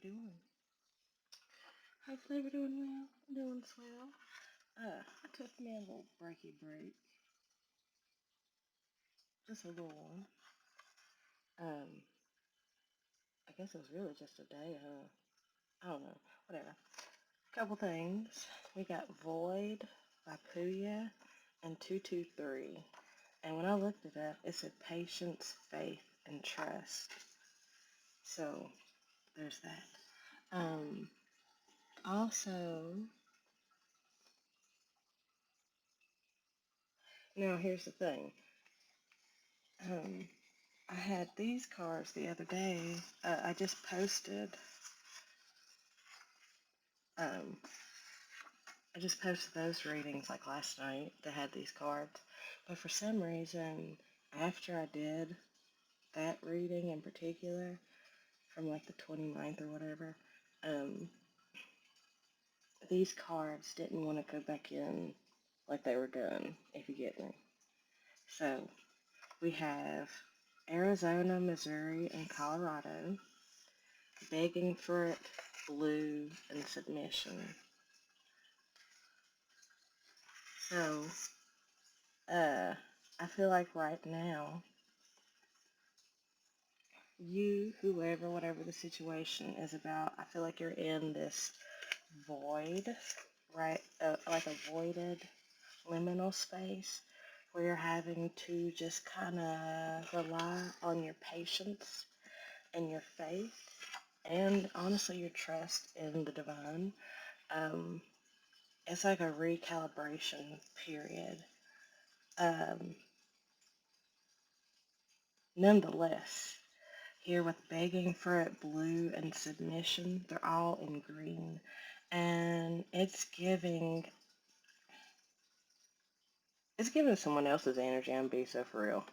doing? Hopefully we're doing well. Doing swell. I took me a little breaky break. Just a little one. Um, I guess it was really just a day, huh? I don't know. Whatever. Couple things. We got Void by Puya and 223. And when I looked it up, it said patience, faith, and trust. So there's that. Also, now here's the thing. Um, I had these cards the other day. I just posted. Um, I just posted those readings like last night that had these cards. But for some reason, after I did that reading in particular, from like the 29th or whatever, um, these cards didn't want to go back in like they were done, if you get me. So we have Arizona, Missouri, and Colorado begging for it, blue, and submission. So, uh, I feel like right now, you, whoever, whatever the situation is about, I feel like you're in this void, right? Like a voided liminal space where you're having to just kind of rely on your patience and your faith and honestly your trust in the divine. Um, it's like a recalibration period. Um, Nonetheless, here with begging for it, blue, and submission, they're all in green. And it's giving someone else's energy. I'm being so for real.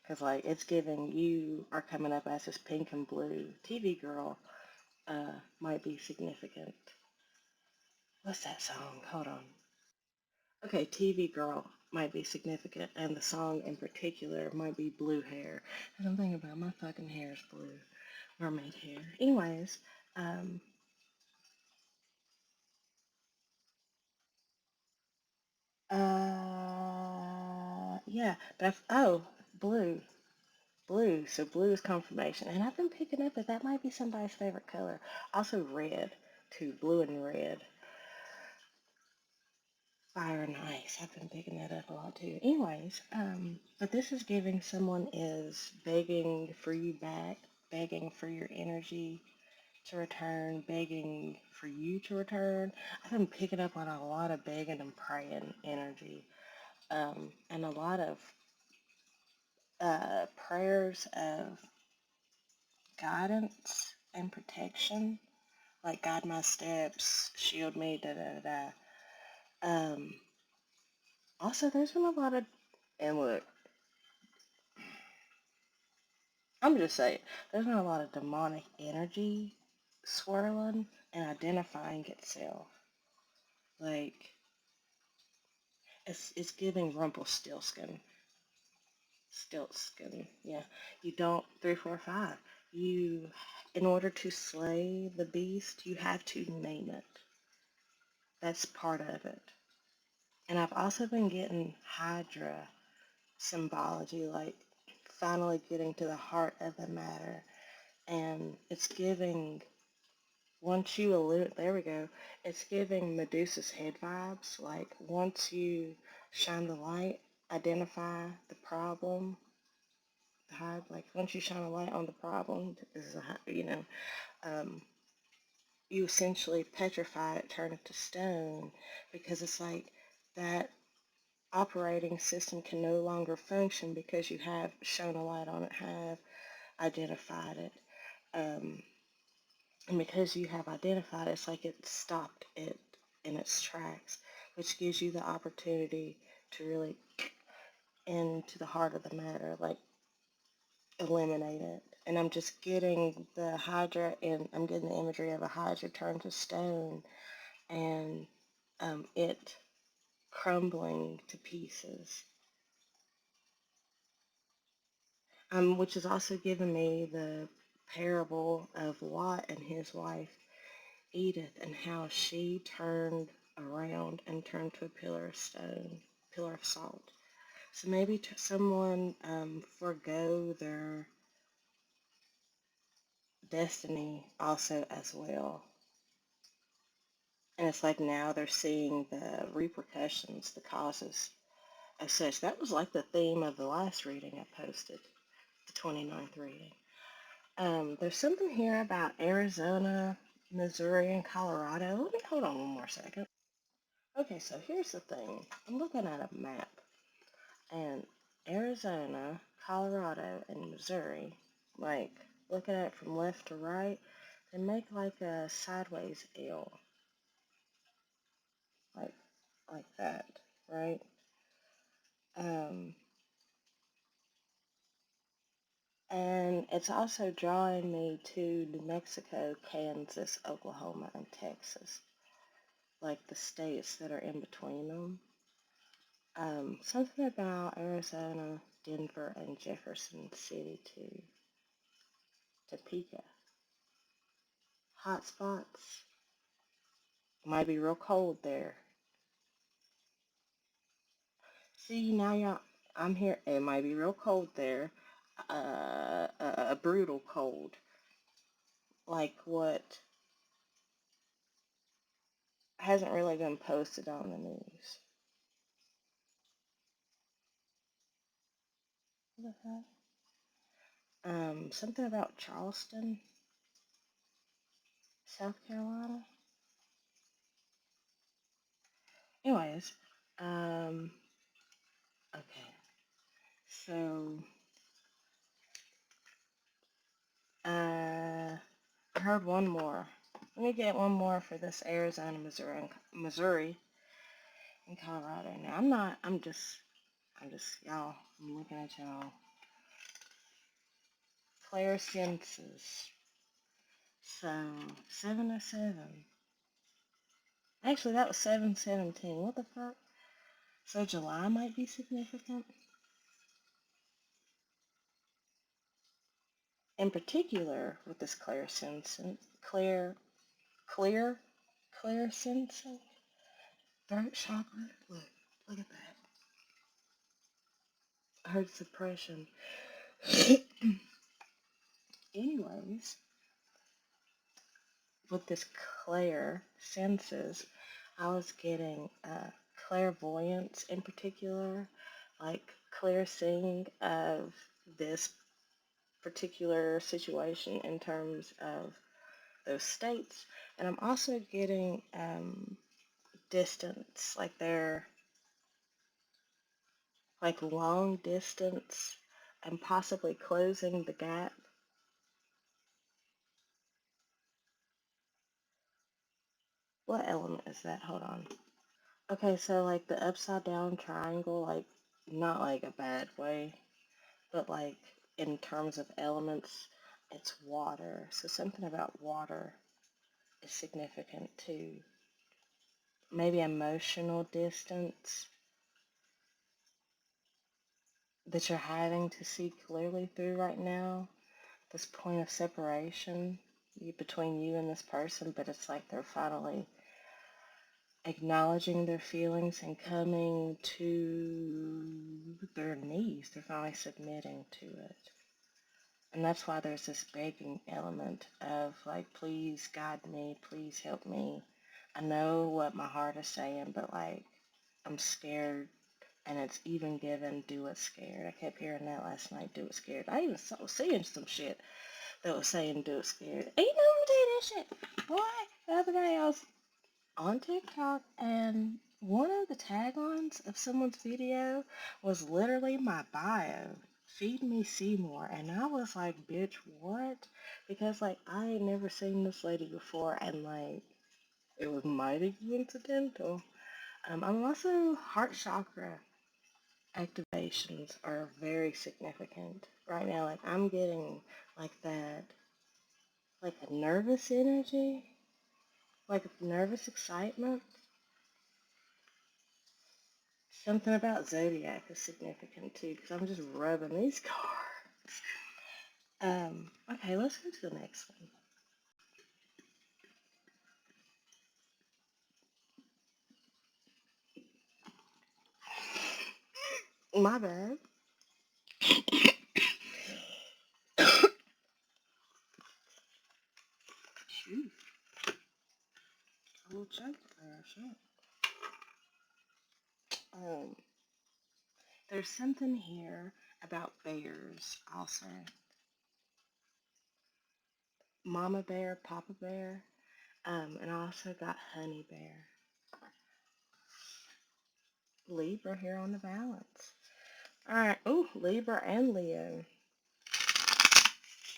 Because, like, it's giving you are coming up as this pink and blue TV girl, might be significant. What's that song? Hold on. Okay, TV girl might be significant, and the song in particular might be blue hair. And I'm thinking about my fucking hair is blue, mermaid hair. Anyways, um, yeah, blue, blue. So blue is confirmation, and I've been picking up that that might be somebody's favorite color. Also red, too, blue and red. Fire and ice. I've been picking that up a lot too. Anyways, but this is giving someone is begging for you back, begging for your energy to return, begging for you to return. I've been picking up on a lot of begging and praying energy, and a lot of prayers of guidance and protection, like guide my steps, shield me, da da da. Um, Also, there's been a lot of, and look, I'm just saying, there's been a lot of demonic energy swirling and identifying itself. Like, it's giving Rumpelstiltskin. Stiltskin, yeah. You don't, 345. You, in order to slay the beast, you have to name it. That's part of it. And I've also been getting Hydra symbology, like finally getting to the heart of the matter. And it's giving, once you there we go, it's giving Medusa's head vibes. Like, once you shine the light, identify the problem, hide, like, once you shine a light on the problem, this is um, you essentially petrify it, turn it to stone, because it's like that operating system can no longer function because you have shown a light on it, have identified it. Um, and because you have identified it, it's like it stopped it in its tracks, which gives you the opportunity to really into the heart of the matter, like eliminate it. And I'm just getting the Hydra, and I'm getting the imagery of a Hydra turned to stone, and it crumbling to pieces. Which is also giving me the parable of Lot and his wife Edith and how she turned around and turned to a pillar of stone, pillar of salt. So maybe someone forego their destiny also as well. And it's like now they're seeing the repercussions, the causes of such. That was like the theme of the last reading I posted, the 29th reading. There's something here about Arizona, Missouri, and Colorado. Let me hold on one more second. Okay, so here's the thing. I'm looking at a map, and Arizona, Colorado, and Missouri, like looking at it from left to right, they make like a sideways L, like that, right? Um, and it's also drawing me to New Mexico, Kansas, Oklahoma, and Texas, like the states that are in between them. Something about Arizona, Denver, and Jefferson City to Topeka. Hot spots. Might be real cold there. See, now y'all, I'm here. It might be real cold there. A brutal cold. Like what hasn't really been posted on the news. What the heck? Something about Charleston, South Carolina. Anyways, um, okay. So, I heard one more. Let me get one more for this Arizona, Missouri, and Colorado. Now, y'all, I'm looking at y'all. Clairsenses. So, 707. Actually, that was 717. What the fuck? So July might be significant. In particular, with this clear, clairsensing, throat chakra. Look at that. I heard suppression. Anyways, with this clair senses, I was getting clairvoyance in particular, like clear seeing of this particular situation in terms of those states. And I'm also getting distance, like they're like long distance and possibly closing the gap. What element is that? Hold on. Okay, so like the upside down triangle, like not like a bad way, but like in terms of elements, it's water. So something about water is significant too. Maybe emotional distance that you're having to see clearly through right now. This point of separation between you and this person, but it's like they're finally acknowledging their feelings and coming to their knees. They're finally submitting to it. And that's why there's this begging element of like, please guide me, please help me. I know what my heart is saying, but like, I'm scared. And it's even given, do it scared. I kept hearing that last night, do it scared. I even was seeing some shit that was saying do it scared. Ain't no one doing that shit. Boy, the other day I was on TikTok and one of the taglines of someone's video was literally my bio. Feed me Seymour. And I was like, bitch, what? Because like I had never seen this lady before and like it was mighty coincidental. I'm also heart chakra activations are very significant right now. Like I'm getting like that, like a nervous energy, like nervous excitement. Something about zodiac is significant too, because I'm just rubbing these cards. Okay, let's go to the next one. My bad. Shoot, a little choke there, shit. Um, there's something here about bears also. Mama bear, Papa bear, and I also got honey bear. Libra here on the balance. Alright, oh, Libra and Leo.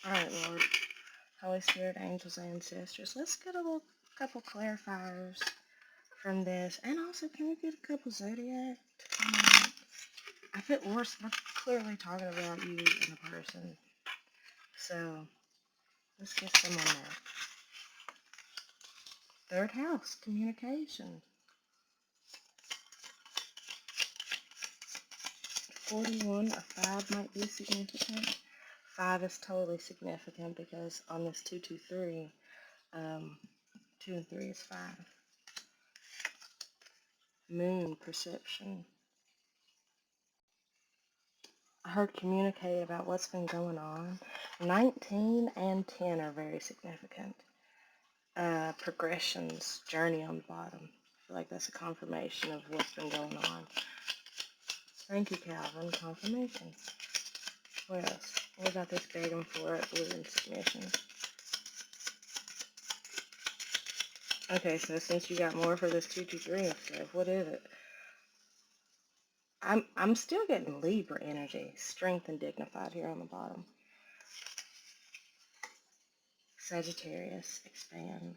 Alright, Lord, Holy Spirit, angels, ancestors, let's get a little couple clarifiers from this. And also, can we get a couple zodiac? I feel we're clearly talking about you in a person. So, let's get some on that. Third house, communication. 41, a 5 might be significant. 5 is totally significant because on this 223, 2 and 3 is 5. Moon, perception. I heard communicate about what's been going on. 19 and 10 are very significant. Progressions, journey on the bottom. I feel like that's a confirmation of what's been going on. Thank you, Calvin. Confirmation. What else? What about this begging for it? Blue in submission. Okay, so since you got more for this 223 and stuff, what is it? I'm still getting Libra energy. Strength and dignified here on the bottom. Sagittarius, expand.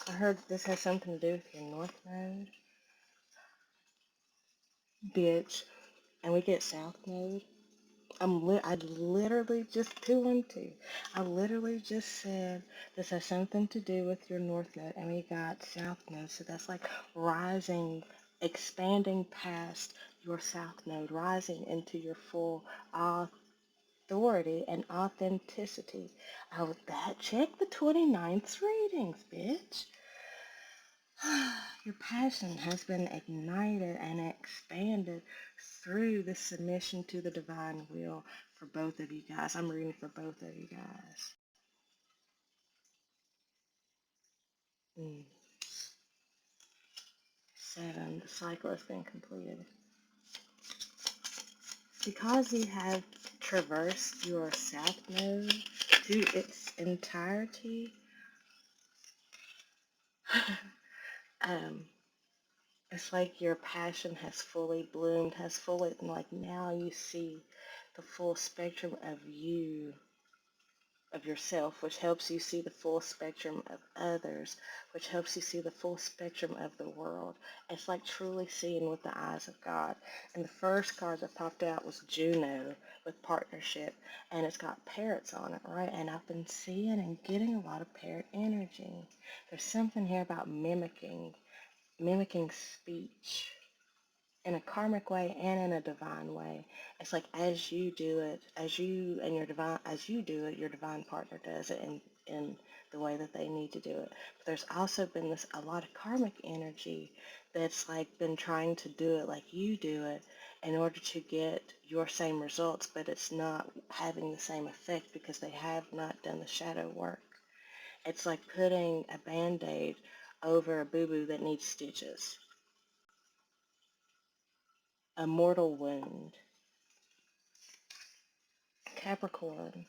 I heard this has something to do with your north node. Bitch. And we get south node. I literally just 212. I literally just said this has something to do with your north node, and we got south node. So that's like rising, expanding past your south node, rising into your full authority and authenticity. Oh, that check the 29th readings, bitch. Your passion has been ignited and expanded through the submission to the divine will for both of you guys. I'm reading for both of you guys. 7. The cycle has been completed. Because you have traversed your south node to its entirety, um, it's like your passion has fully bloomed, has fully, like now you see the full spectrum of you, of yourself, which helps you see the full spectrum of others, which helps you see the full spectrum of the world. It's like truly seeing with the eyes of God. And the first card that popped out was Juno with partnership, and it's got parrots on it, right? And I've been seeing and getting a lot of parrot energy. There's something here about mimicking speech in a karmic way and in a divine way. It's like as you do it, as you do it, your divine partner does it in the way that they need to do it. But there's also been a lot of karmic energy that's like been trying to do it like you do it in order to get your same results, but it's not having the same effect because they have not done the shadow work. It's like putting a band-aid over a boo-boo that needs stitches. A mortal wound. Capricorn,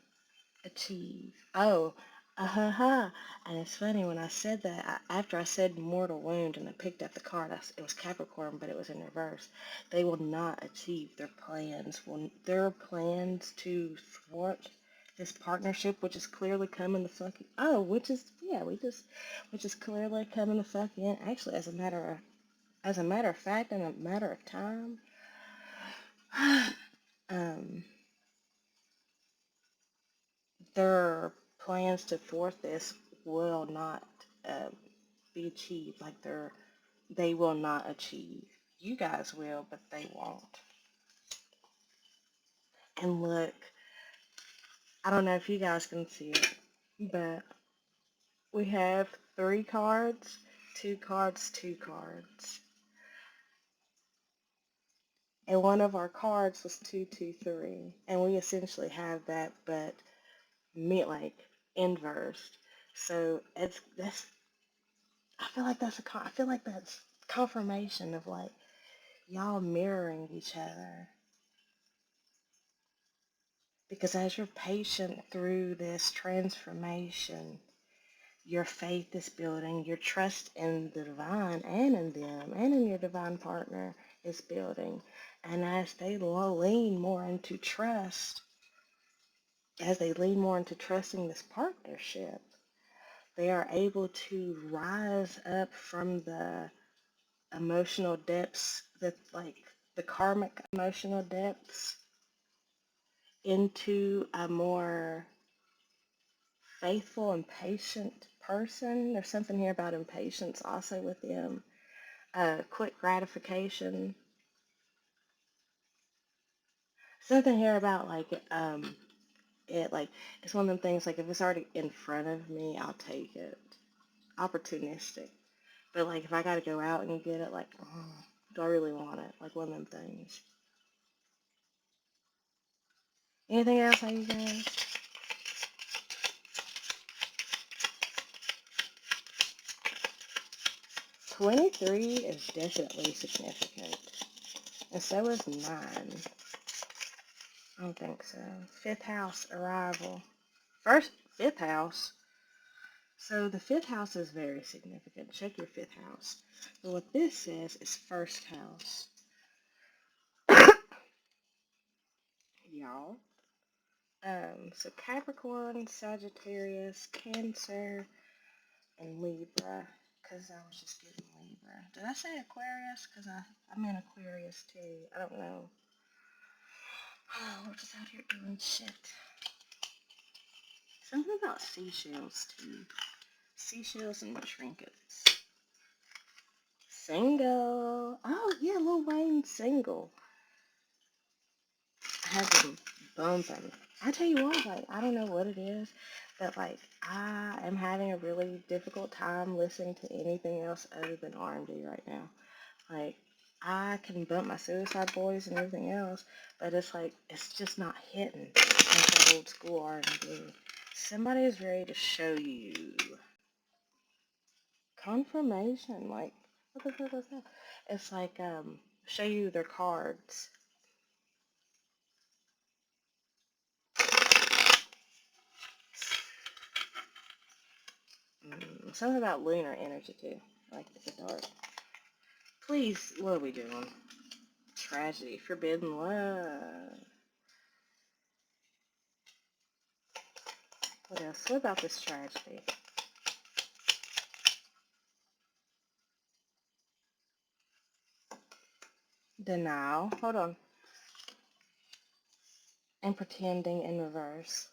achieve. Oh, ha. And it's funny when I said that, after I said mortal wound and I picked up the card, it was Capricorn, but it was in reverse. They will not achieve their plans. Their plans to thwart this partnership, which is clearly coming the fuck, which is clearly coming the fuck in. Actually, as a matter of fact, and a matter of time, um, their plans to thwart this will not uh, be achieved. Like they will not achieve. You guys will, but they won't. And look, I don't know if you guys can see it, but we have 3 cards, 2 cards, 2 cards. And one of our cards was 223. And we essentially have that, but like inversed. So I feel like I feel like that's confirmation of like y'all mirroring each other. Because as you're patient through this transformation, your faith is building, your trust in the divine and in them and in your divine partner is building. And as they lean more into trust, as they lean more into trusting this partnership, they are able to rise up from the emotional depths, the karmic emotional depths, into a more faithful and patient person. There's something here about impatience also with them. Quick gratification. Something here about it's one of them things like if it's already in front of me, I'll take it. Opportunistic. But like if I gotta go out and get it, like, do I really want it? Like one of them things. Anything else, how you guys? 23 is definitely significant. And so is 9. I don't think so. 5th house, arrival. Fifth house. So the 5th house is very significant. Check your 5th house. But what this says is 1st house. Y'all. So Capricorn, Sagittarius, Cancer, and Libra. Because I was just getting Libra. Did I say Aquarius? Because I'm in Aquarius too. I don't know. Oh, we're just out here doing shit. Something about seashells too. Seashells and trinkets. Single. Oh yeah, Lil Wayne single. I have been bumping. I tell you what, like I don't know what it is, but like I am having a really difficult time listening to anything else other than R&B right now. Like I can bump my Suicide Boys and everything else, but it's like it's just not hitting like that old school R&B. Somebody is ready to show you confirmation. Like what the fuck is that? It's like show you their cards. Something about lunar energy too. Like the dark. Please, what are we doing? Tragedy, forbidden love. What else? What about this tragedy? Denial. Hold on. And pretending in reverse.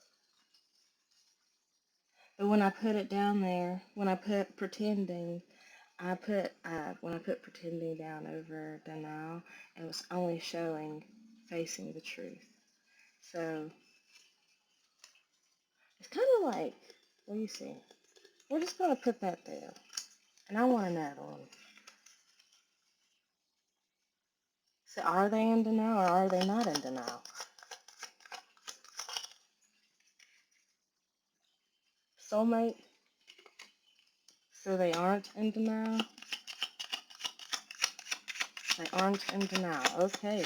But when I put it down there, when I put pretending, when I put pretending down over denial, it was only showing facing the truth. So it's kind of like, what do you see? We're just gonna put that there, and I want another one. So are they in denial or are they not in denial? Soulmate? So they aren't in denial? They aren't in denial. Okay,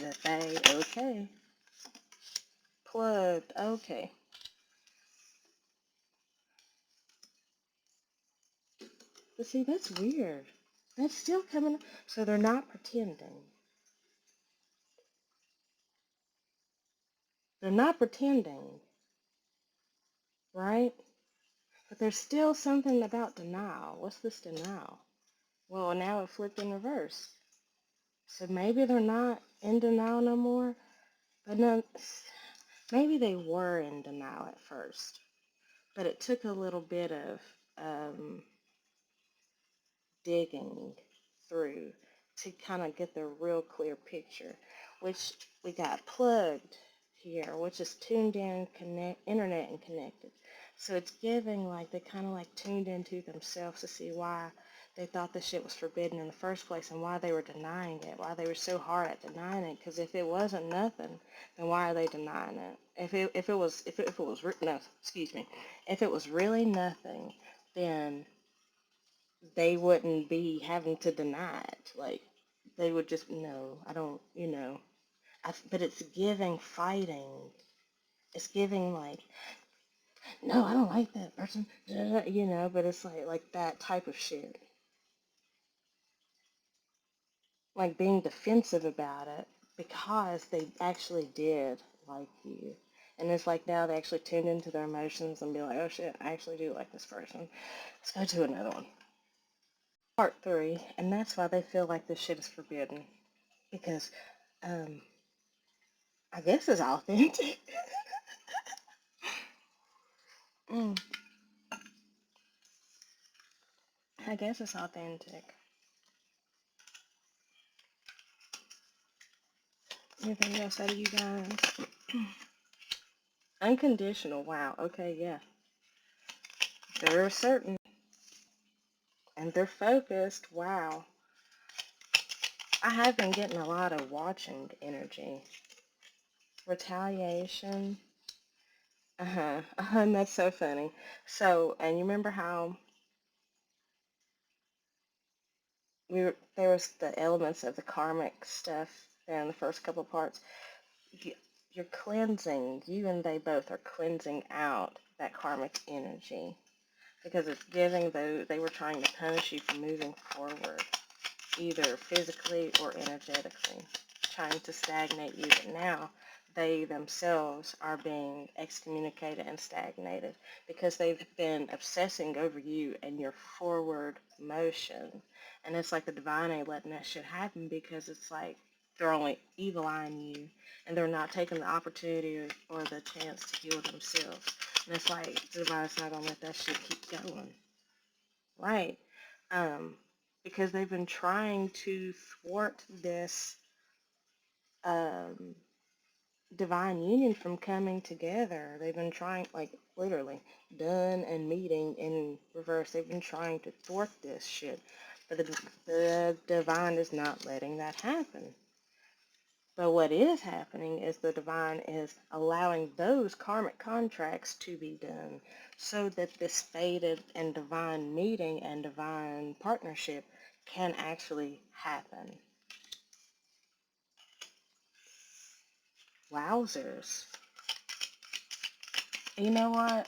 okay. Plugged, okay. But see, that's weird. That's still coming. So they're not pretending. They're not pretending, right? But there's still something about denial. What's this denial? Well, now it flipped in reverse. So maybe they're not in denial no more. But no, maybe they were in denial at first. But it took a little bit of digging through to kind of get the real clear picture, which we got plugged here, which is tuned in, internet and connected. So it's giving like they kind of like tuned into themselves to see why they thought this shit was forbidden in the first place and why they were denying it, why they were so hard at denying it. Because if it wasn't nothing, then why are they denying it? If it was no, excuse me, if it was really nothing, then they wouldn't be having to deny it. Like they would just no, I don't, but it's giving fighting. It's giving like no, I don't like that person, but it's like that type of shit. Like being defensive about it because they actually did like you. And it's like now they actually tune into their emotions and be like, oh shit, I actually do like this person. Let's go to another one. Part three, and that's why they feel like this shit is forbidden. Because um I guess it's authentic. mm, I guess it's authentic. Anything else out of you guys? Unconditional, wow, okay, yeah. They're certain and they're focused, wow. I have been getting a lot of watching energy. Retaliation. Uh-huh. And that's so funny. So, and you remember how there was the elements of the karmic stuff there in the first couple of parts. You, you're cleansing, you and they both are cleansing out that karmic energy because it's giving they were trying to punish you for moving forward, either physically or energetically, trying to stagnate you. But now they themselves are being excommunicated and stagnated because they've been obsessing over you and your forward motion. And it's like the divine ain't letting that shit happen because it's like they're only evil eyeing you and they're not taking the opportunity or the chance to heal themselves. And it's like the divine's not gonna let that shit keep going. Right. Um, because they've been trying to thwart this um, divine union from coming together. They've been trying, like, literally, done and meeting in reverse. They've been trying to thwart this shit. But the divine is not letting that happen. But what is happening is the divine is allowing those karmic contracts to be done so that this fated and divine meeting and divine partnership can actually happen. Wowzers. You know what?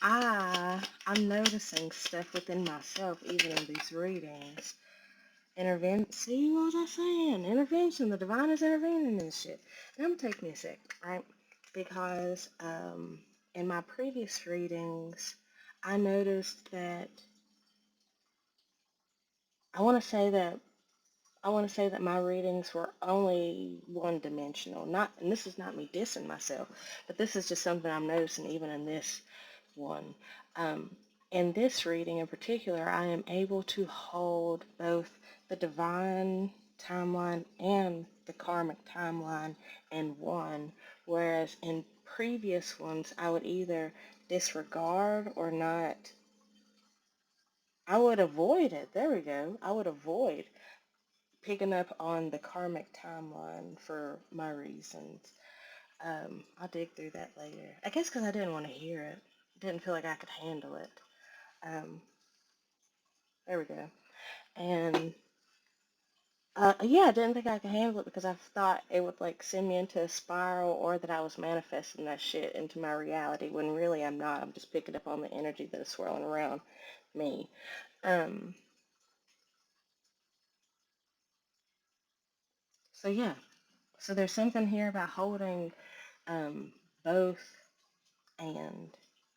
I'm noticing stuff within myself even in these readings. See what I'm saying? Intervention. The divine is intervening in this shit. And I'm gonna take me a sec, right? Because in my previous readings, I noticed that I want to say that my readings were only one dimensional. Not, and this is not me dissing myself, but this is just something I'm noticing even in this one. Um, in this reading in particular, I am able to hold both the divine timeline and the karmic timeline in one, whereas in previous ones, I would either disregard or not. I would avoid it. There we go. I would avoid picking up on the karmic timeline for my reasons. I'll dig through that later. I guess because I didn't want to hear it. Didn't feel like I could handle it. Um, there we go. And yeah, I didn't think I could handle it because I thought it would like send me into a spiral or that I was manifesting that shit into my reality when really I'm not. I'm just picking up on the energy that is swirling around me. Um, so yeah, so there's something here about holding um, both and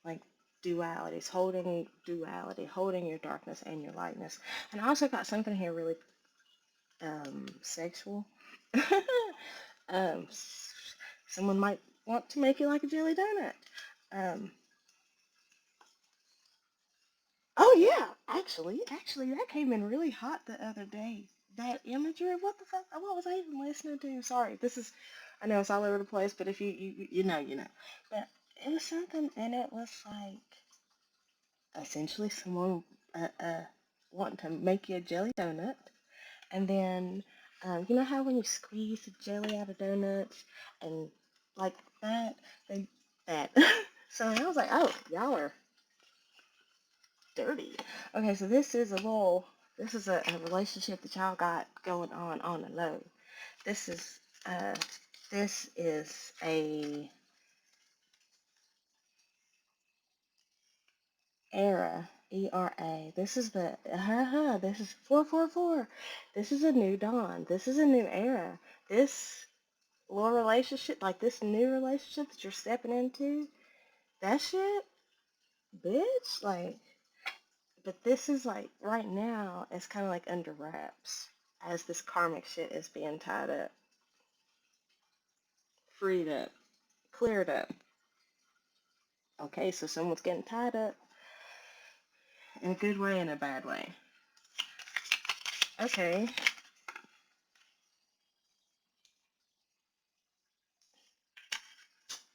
like dualities, holding duality, holding your darkness and your lightness. And I also got something here really sexual. um, someone might want to make you like a jelly donut. Um, oh yeah, actually, that came in really hot the other day. That imagery, what the fuck? What was I even listening to? Sorry, this is. I know it's all over the place, but if you know, you know. But it was something, and it was like essentially someone uh wanting to make you a jelly donut, and then you know how when you squeeze the jelly out of donuts and like that, they that. So I was like, oh, y'all are dirty. Okay, so this is a relationship that y'all got going on the low. This is uh this is a era, ERA. This is the this is 444. This is a new dawn. This is a new era. This little relationship, like this new relationship that you're stepping into, that shit, bitch, like, but this is like right now it's kind of like under wraps as this karmic shit is being tied up, freed up, cleared up. Okay, so someone's getting tied up in a good way and a bad way. Okay.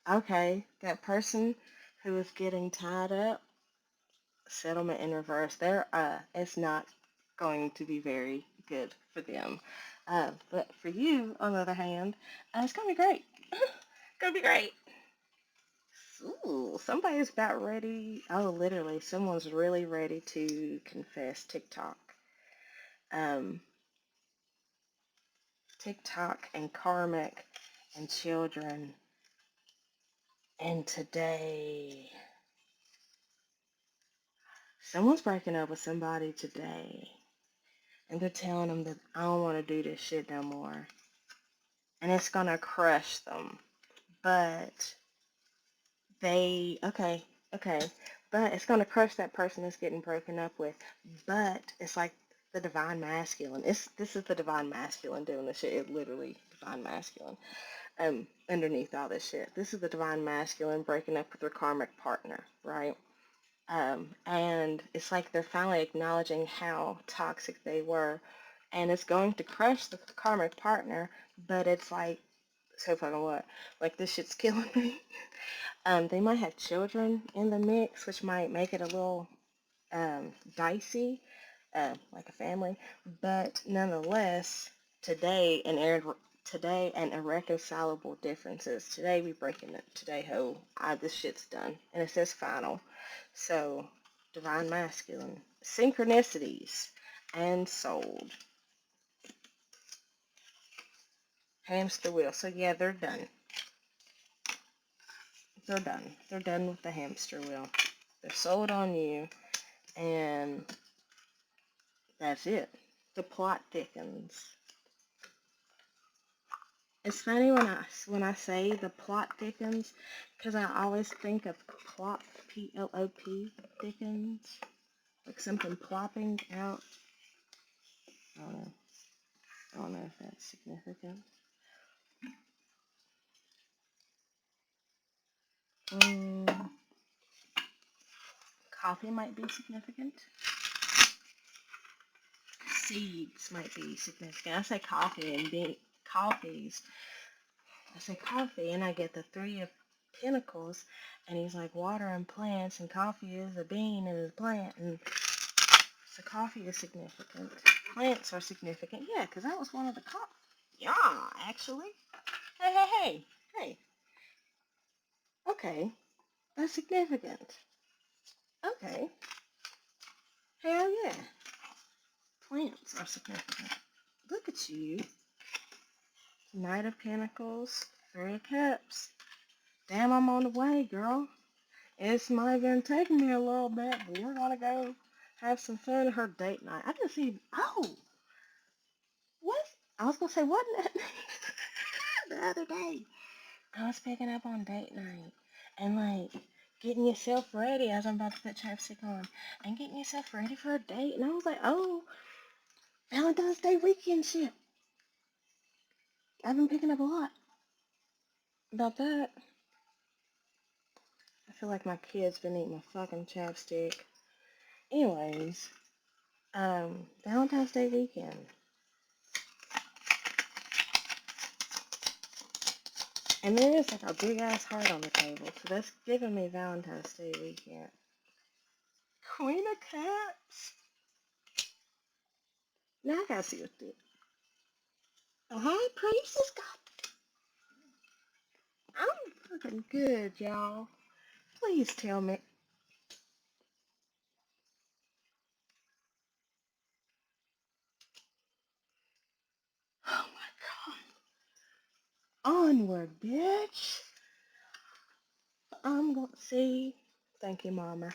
Okay, that person who is getting tied up, settlement in reverse, it's not going to be very good for them. But for you, on the other hand, it's gonna be great. Gonna be great. Ooh, somebody's about ready. Oh, literally, someone's really ready to confess TikTok. Um, TikTok and karmic and children. And today, someone's breaking up with somebody today. And they're telling them that I don't want to do this shit no more. And it's gonna crush them. But okay, but it's gonna crush that person that's getting broken up with. But it's like the divine masculine. This is the divine masculine doing this shit. It literally divine masculine. Underneath all this shit, this is the divine masculine breaking up with their karmic partner, right? And it's like they're finally acknowledging how toxic they were, and it's going to crush the karmic partner. But it's like so fucking what? Like this shit's killing me. They might have children in the mix, which might make it a little dicey, like a family. But nonetheless, today today and irreconcilable differences. Today we breaking it. Today, this shit's done, and it says final. So, divine masculine, synchronicities, and sold. Hamster wheel. So yeah, they're done. They're done. They're done with the hamster wheel. They're sold on you, and that's it. The plot thickens. It's funny when I say the plot thickens, because I always think of plop, P-L-O-P, thickens, like something plopping out. I don't know. I don't know if that's significant. Coffee might be significant. Seeds might be significant. I say coffee and coffees. I say coffee and I get the Three of Pentacles, and he's like water and plants, and coffee is a bean and a plant, and so coffee is significant. Plants are significant. Yeah, because that was one of the Yeah, actually. Hey, hey, hey, hey. Okay, that's significant. Okay. Hell yeah. Plants are significant. Look at you. Knight of Pentacles, Three of Cups. Damn, I'm on the way, girl. It's might even taking me a little bit, but we're gonna go have some fun at her date night. I didn't see. Oh, what? I was gonna say, wasn't that the other day? I was picking up on date night and like getting yourself ready as I'm about to put chapstick on and getting yourself ready for a date. And I was like, oh, Valentine's Day weekend shit. I've been picking up a lot about that. I feel like my kid's been eating my fucking chapstick. Anyways, Valentine's Day weekend. And there is like a big ass heart on the table, so that's giving me Valentine's Day weekend. Queen of Cups. Now I gotta see what this. The High Priestess got. I'm fucking good, y'all. Please tell me. Oh my god. Onward, bitch. I'm gonna see. Thank you, Mama.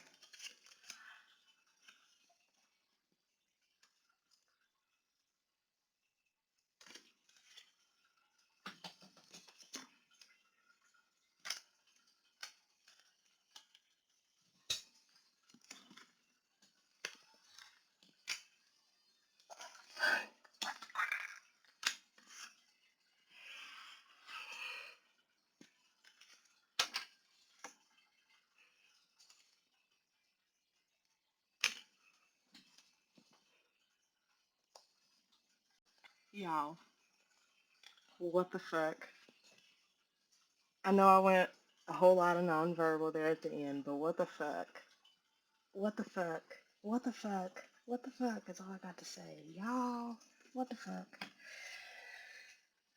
Y'all, what the fuck? I know I went a whole lot of nonverbal there at the end, but what the fuck? What the fuck? What the fuck? What the fuck is all I got to say. Y'all, what the fuck?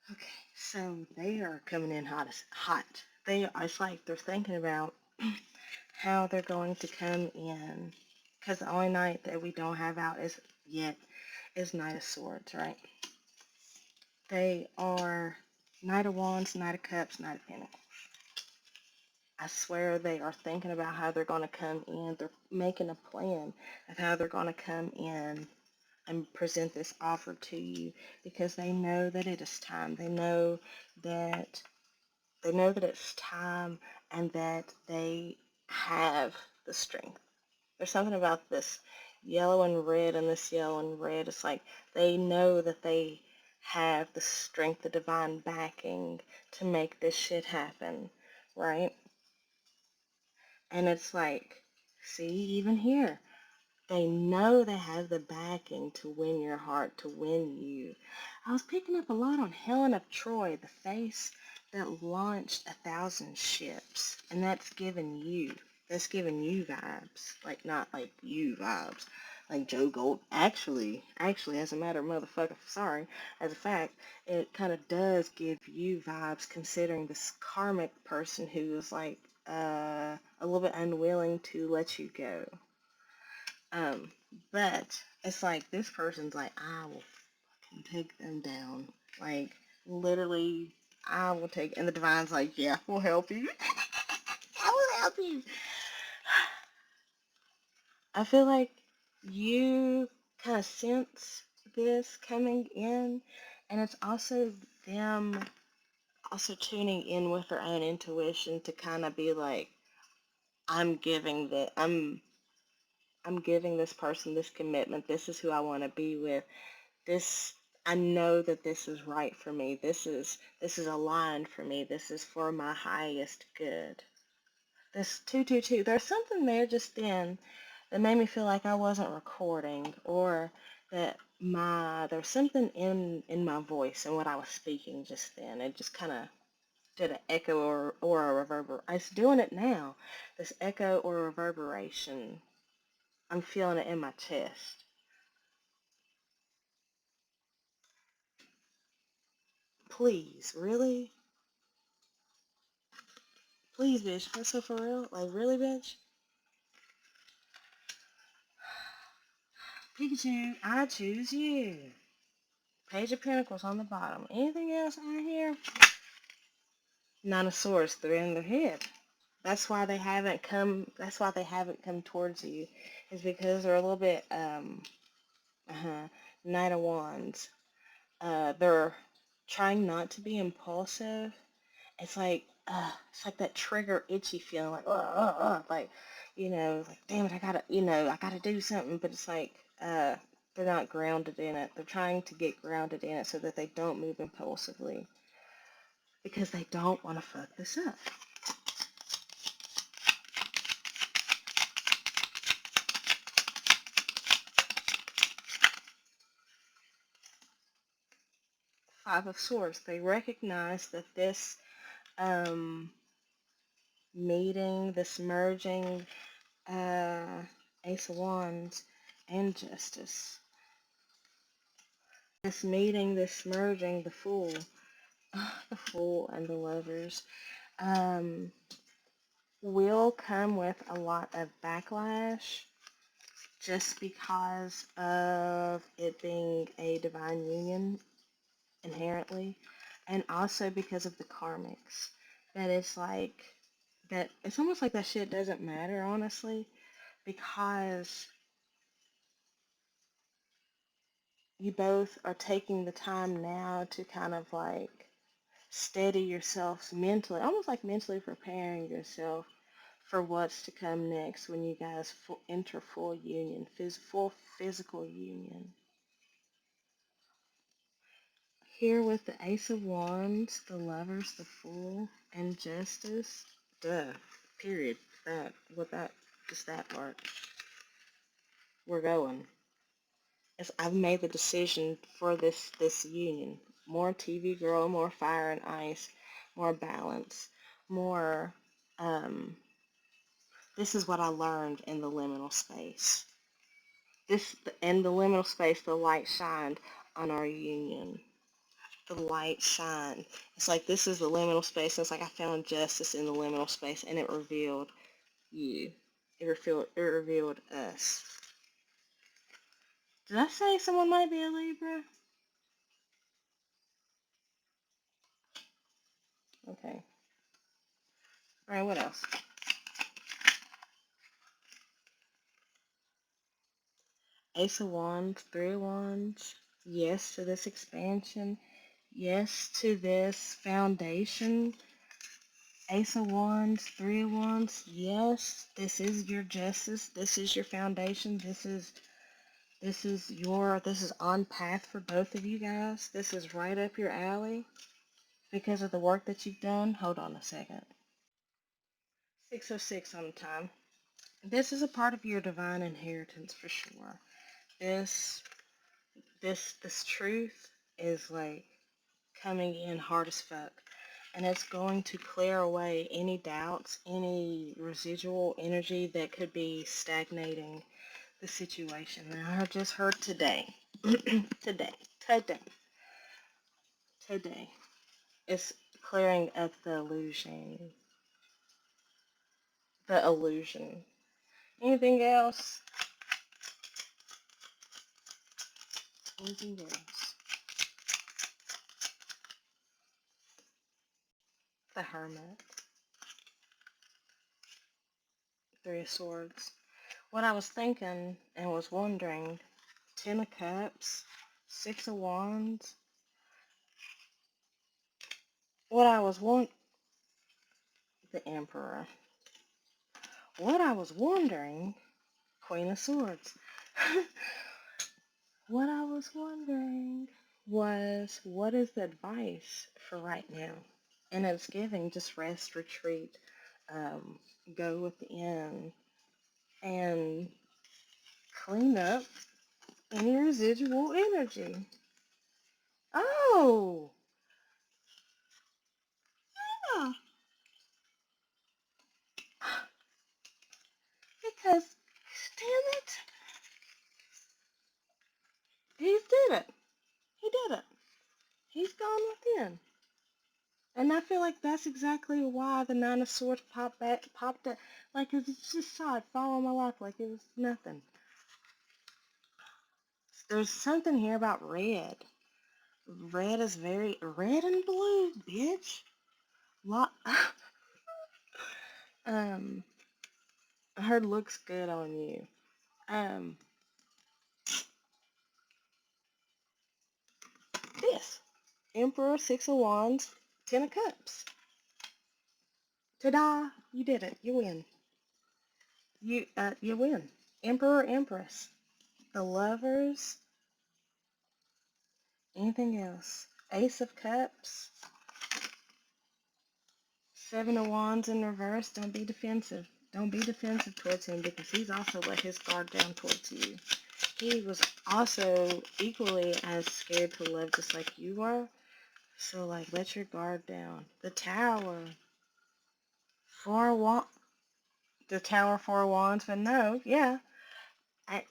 Okay, so they are coming in hot as hot. It's like they're thinking about how they're going to come in. Because the only night that we don't have out is Knight of Swords, right? They are Knight of Wands, Knight of Cups, Knight of Pentacles. I swear they are thinking about how they're going to come in. They're making a plan of how they're going to come in and present this offer to you because they know that it is time. That they know that it's time and that they have the strength. There's something about this yellow and red and this yellow and red. It's like they know that they have the strength, the divine backing to make this shit happen, right? And it's like, see, even here, they know they have the backing to win your heart, to win you. I was picking up a lot on Helen of Troy, the face that launched 1,000 ships. And that's giving you vibes. Like, not like you vibes. Like Joe Gold. Actually, as a matter of motherfucker, sorry, as a fact, it kind of does give you vibes considering this karmic person who is like, a little bit unwilling to let you go. Um, but it's like this person's like, I will fucking take them down. Like, literally, I will take, and the divine's like, yeah, we'll help you. I will help you. I feel like you kind of sense this coming in, and it's also them also tuning in with their own intuition to kind of be like, I'm giving the, I'm giving this person this commitment. This is who I want to be with. This, I know that this is right for me. This is aligned for me. This is for my highest good. This 222, there's something there just then that made me feel like I wasn't recording, or that there's something in my voice and what I was speaking just then. It just kind of did an echo or a reverberation. It's doing it now. This echo or reverberation. I'm feeling it in my chest. Please, really? Please, bitch. That's so for real? Like, really, bitch? Pikachu, I choose you. Page of Pentacles on the bottom. Anything else out here? Nine of Swords, they're in their head. That's why they haven't come. That's why they haven't come towards you. Is because they're a little bit Knight of Wands. They're trying not to be impulsive. It's like that trigger itchy feeling, like, like, damn it, I gotta do something, but it's like, they're not grounded in it. They're trying to get grounded in it so that they don't move impulsively because they don't want to fuck this up. Five of Swords, they recognize that this Um, Meeting, this merging, Ace of Wands and Justice. This meeting, this merging, the Fool, the Fool and the Lovers, um, will come with a lot of backlash just because of it being a divine union inherently, and also because of the karmics. That it's like, that it's almost like that shit doesn't matter, honestly, because you both are taking the time now to kind of like steady yourselves mentally, almost like mentally preparing yourself for what's to come next when you guys enter full union, full physical union. Here with the Ace of Wands, the Lovers, the Fool, and Justice. Duh. Period. That, with that, just that part. We're going. I've made the decision for this union. More TV girl, more fire and ice, more balance, more. Um, this is what I learned in the liminal space. This in the liminal space, the light shined on our union. The light shined. It's like this is the liminal space. And it's like I found justice in the liminal space, and it revealed you. It revealed us. Did I say someone might be a Libra? Okay. All right. What else? Ace of Wands, Three of Wands. Yes to this expansion. Yes to this foundation. Ace of Wands, Three of Wands. Yes, this is your justice. This is your foundation. This is on path for both of you guys. This is right up your alley because of the work that you've done. Hold on a second. 6:06 on the time. This is a part of your divine inheritance for sure. This this truth is like coming in hard as fuck. And it's going to clear away any doubts, any residual energy that could be stagnating the situation. And I just heard today, today, today, today, it's clearing up the illusion. The illusion. Anything else? Anything else? The Hermit. Three of Swords. What I was thinking and was wondering, Ten of Cups, Six of Wands. What I was the Emperor. What I was wondering, Queen of Swords. What I was wondering was, what is the advice for right now? And it's giving just rest, retreat, um, go within, and clean up any residual energy. Oh, yeah, because, damn it, he did it. He did it. He's gone within. And I feel like that's exactly why the Nine of Swords popped up. Like, it's just saw it fall on my lap like it was nothing. There's something here about red. Red is very, red and blue, bitch. Lot, I heard looks good on you. Um, this. Emperor, Six of Wands, Ten of Cups. Ta-da! You did it. You win. You win. Emperor, Empress. The Lovers. Anything else? Ace of Cups. Seven of Wands in reverse. Don't be defensive. Don't be defensive towards him because he's also let his guard down towards you. He was also equally as scared to love just like you are. So, like, let your guard down. The Tower. Four wa- the Tower, four wands, but no, yeah.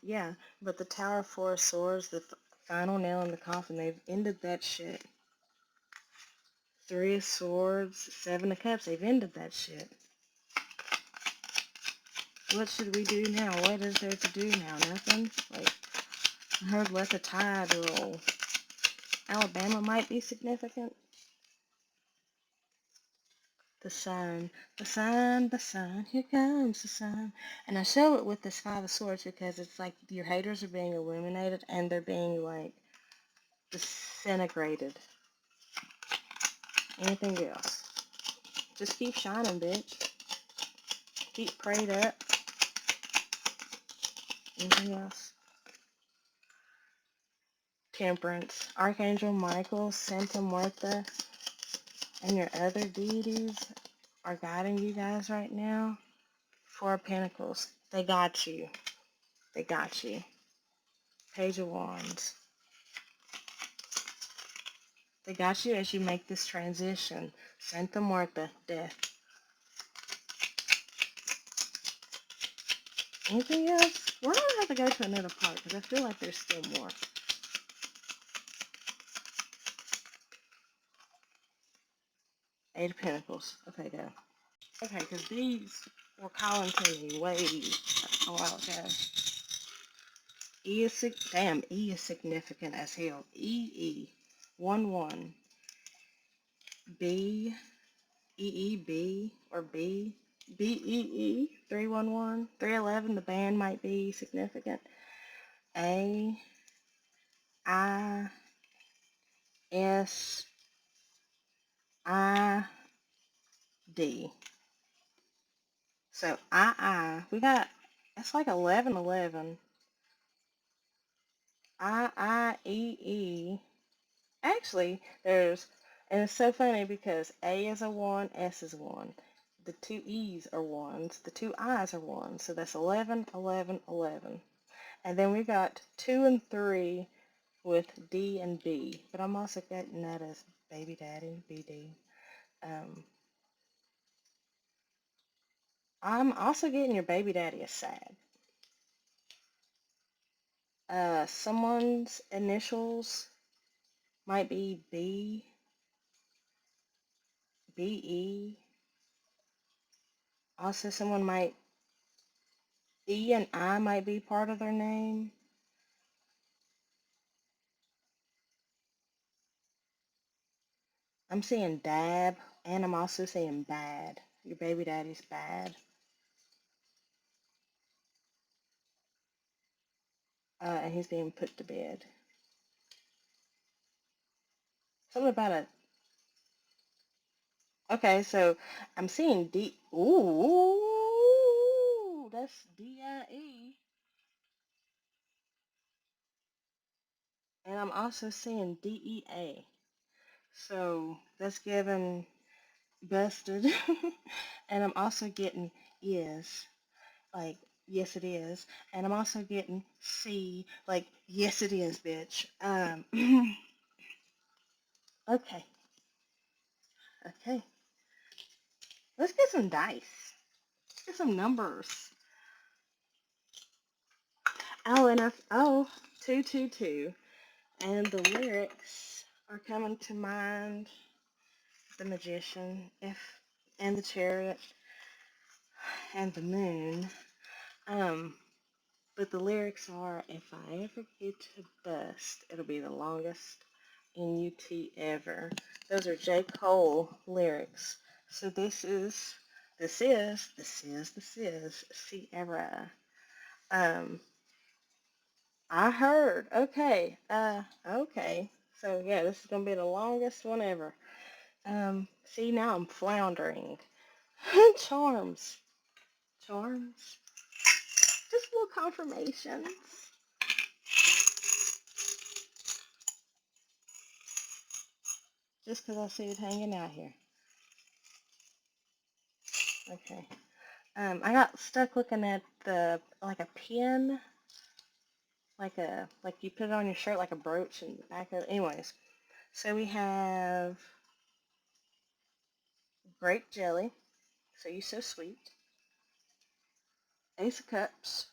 Yeah, but the Tower, four swords, the final nail in the coffin, they've ended that shit. Three of swords, seven of cups, they've ended that shit. What should we do now? What is there to do now? Nothing? Like, I heard let the tide roll. Alabama might be significant. The sun, the sun, the sun, here comes the sun. And I show it with this Five of Swords because it's like your haters are being illuminated and they're being like disintegrated. Anything else? Just keep shining, bitch. Keep prayed up. Anything else? Temperance. Archangel Michael, Santa Martha, and your other deities are guiding you guys right now. Four of Pentacles. They got you. They got you. Page of Wands. They got you as you make this transition. Santa Martha, death. Anything else? We're going to have to go to another part because I feel like there's still more. Eight of Pentacles. Okay, go. Okay, because these were calling to me way a while ago. E is significant as hell. EE 1-1. B EEB or BEE 311 311. The band might be significant. A I S I D. So we got, that's like 1111. IIEE. Actually, and it's so funny because A is a 1, S is a 1. The two E's are 1s, the two I's are 1s. So that's 11, 11, 11. And then we got 2 and 3 with D and B. But I'm also getting that as baby daddy, BD. I'm also getting your baby daddy as sad. Someone's initials might be BE. Also, someone might, E and I might be part of their name. I'm seeing Dab, and I'm also seeing Bad. Your baby daddy's bad. And he's being put to bed. Something about a, okay, so I'm seeing D, ooh, that's DIE. And I'm also seeing DEA. So that's giving busted. And I'm also getting is, like, yes it is. And I'm also getting C, like, yes it is, bitch. Okay, okay. Let's get some dice. Let's get some numbers. Oh, and oh, 222. And the lyrics are coming to mind. The Magician, and the Chariot, and the Moon. But the lyrics are, if I ever get to bust, it'll be the longest NUT ever. Those are J. Cole lyrics. So this is Sierra. I heard. Okay. Okay. So yeah, this is gonna be the longest one ever. See, now I'm floundering. Charms. Charms. Just little confirmations. Just because I see it hanging out here. Okay. I got stuck looking at like a pin, like you put it on your shirt like a brooch and back of, anyways. So we have grape jelly. So you so sweet. Ace of Cups.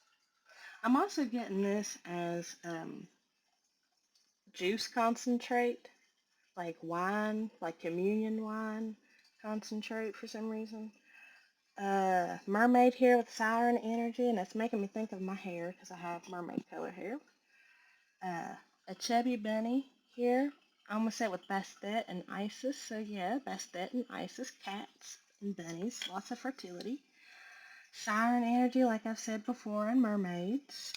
I'm also getting this as juice concentrate, like wine, like communion wine concentrate for some reason. Mermaid here with siren energy, and that's making me think of my hair because I have mermaid color hair. Uh, a chubby bunny here. I almost said with Bastet and Isis, so yeah, Bastet and Isis, cats and bunnies, lots of fertility. Siren energy, like I've said before, and mermaids.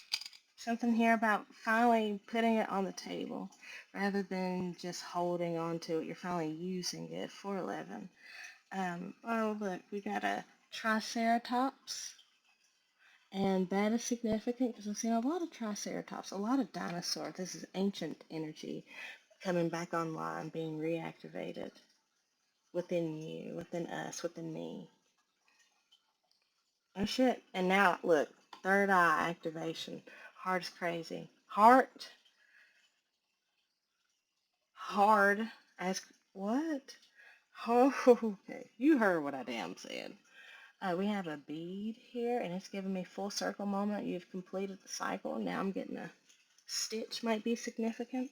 Something here about finally putting it on the table rather than just holding on to it. You're finally using it for 11. Oh, look, we got a Triceratops. And that is significant because I've seen a lot of Triceratops, a lot of dinosaurs. This is ancient energy coming back online, being reactivated within you, within us, within me. Oh shit. And now, look, third eye activation. Heart is crazy. Hard as what? Oh, okay. You heard what I damn said. We have a bead here, and it's giving me full circle moment. You've completed the cycle. Now I'm getting a stitch might be significant.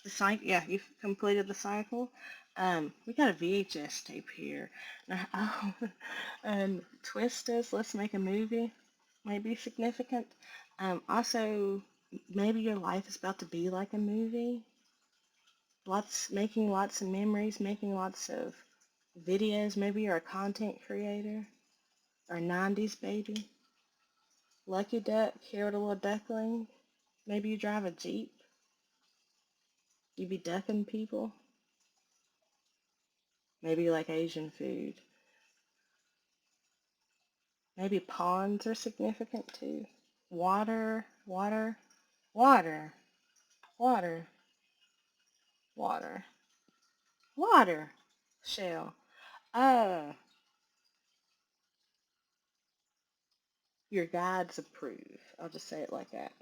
The cycle, yeah, you've completed the cycle. We got a VHS tape here. Oh, and twist us. Let's make a movie. Might be significant. Also, maybe your life is about to be like a movie. Making lots of memories, making lots of videos. Maybe you're a content creator or a 90s baby. Lucky duck, here with a little duckling. Maybe you drive a Jeep. You be ducking people. Maybe you like Asian food. Maybe ponds are significant too. Water, water, water, water, water, water. Shell. Uh, your guides approve. I'll just say it like that.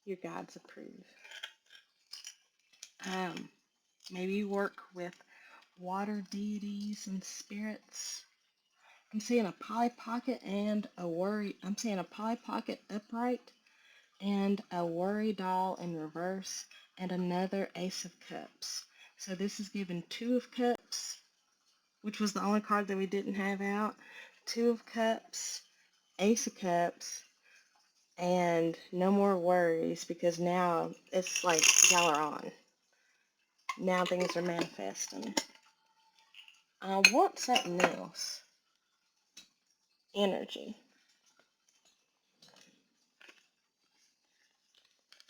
Your guides approve. Um, Maybe you work with water deities and spirits. I'm seeing a Polly Pocket and a worry. I'm seeing a Polly Pocket upright and a worry doll in reverse and another Ace of Cups. So this is given Two of Cups, which was the only card that we didn't have out. Two of Cups, Ace of Cups, and no more worries because now it's like y'all are on. Now things are manifesting. I want something else. Energy.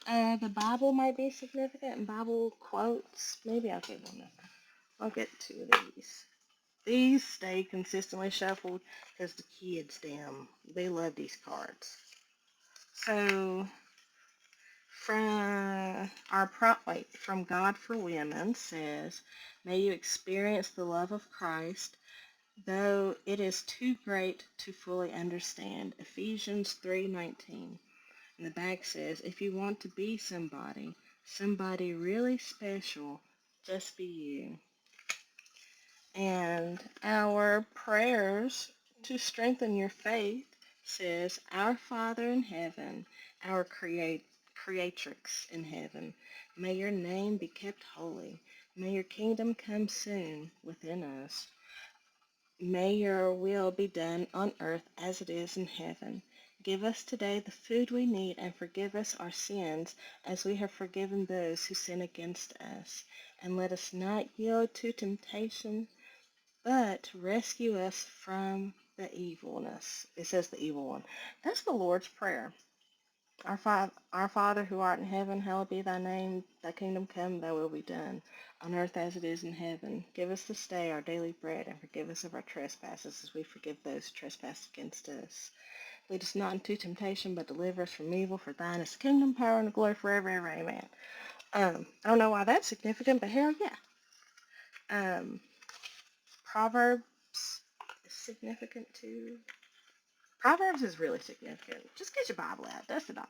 The Bible might be significant, and Bible quotes. Maybe I'll get one. I'll get two of these. These stay consistently shuffled because the kids, damn, they love these cards. So from God for Women says, may you experience the love of Christ, though it is too great to fully understand. Ephesians 3:19. And the back says, if you want to be somebody really special, just be you. And our prayers to strengthen your faith says, Our Father in heaven, our creatrix in heaven, may your name be kept holy. May your kingdom come soon within us. May your will be done on earth as it is in heaven. Give us today the food we need and forgive us our sins as we have forgiven those who sin against us. And let us not yield to temptation, but rescue us from the evilness. It says the evil one. That's the Lord's Prayer. Our Father who art in heaven, hallowed be thy name. Thy kingdom come, thy will be done, on earth as it is in heaven. Give us this day our daily bread, and forgive us of our trespasses as we forgive those who trespass against us. Lead us not into temptation, but deliver us from evil. For thine is the kingdom, power, and the glory forever, ever. Amen. I don't know why that's significant, but hell yeah. Proverbs is significant too. Proverbs is really significant. Just get your Bible out. Dust it off.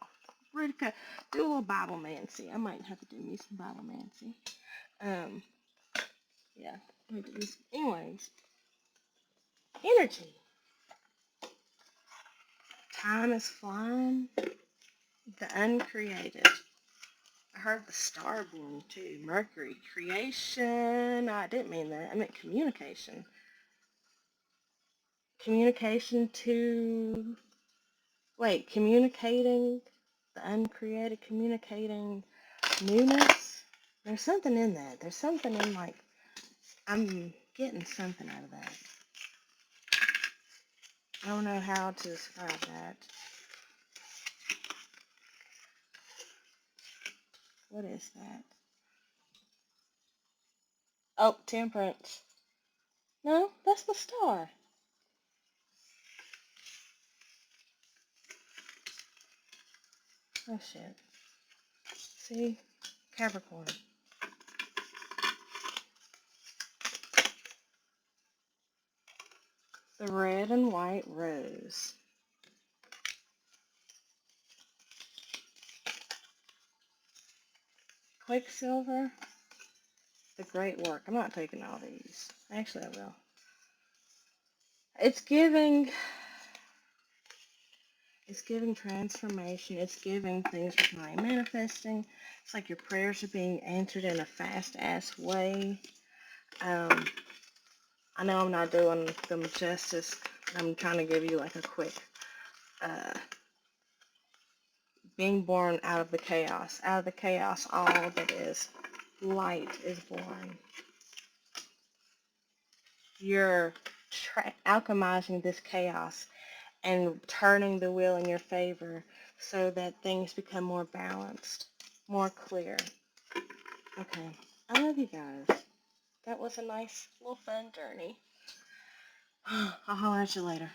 do a little Bible-mancy. I might have to do me some Bible-mancy. Yeah. Anyways, energy. Time is flying. The uncreated. I heard the star born too. Mercury. Creation. No, I didn't mean that. I meant communication. Communication to... Wait, communicating. The uncreated. Communicating newness. There's something in that. There's something in, like, I'm getting something out of that. I don't know how to describe that. What is that? Oh, temperance. No, that's the star. Oh, shit. See? Capricorn. The red and white rose. Quicksilver. The great work. I'm not taking all these. Actually, I will. It's giving transformation. It's giving things are kind of manifesting. It's like your prayers are being answered in a fast-ass way. I know I'm not doing them justice. I'm trying to give you like a quick, being born out of the chaos. Out of the chaos, all that is light is born. You're alchemizing this chaos and turning the wheel in your favor so that things become more balanced, more clear. Okay, I love you guys. That was a nice little fun journey. I'll holler at you later.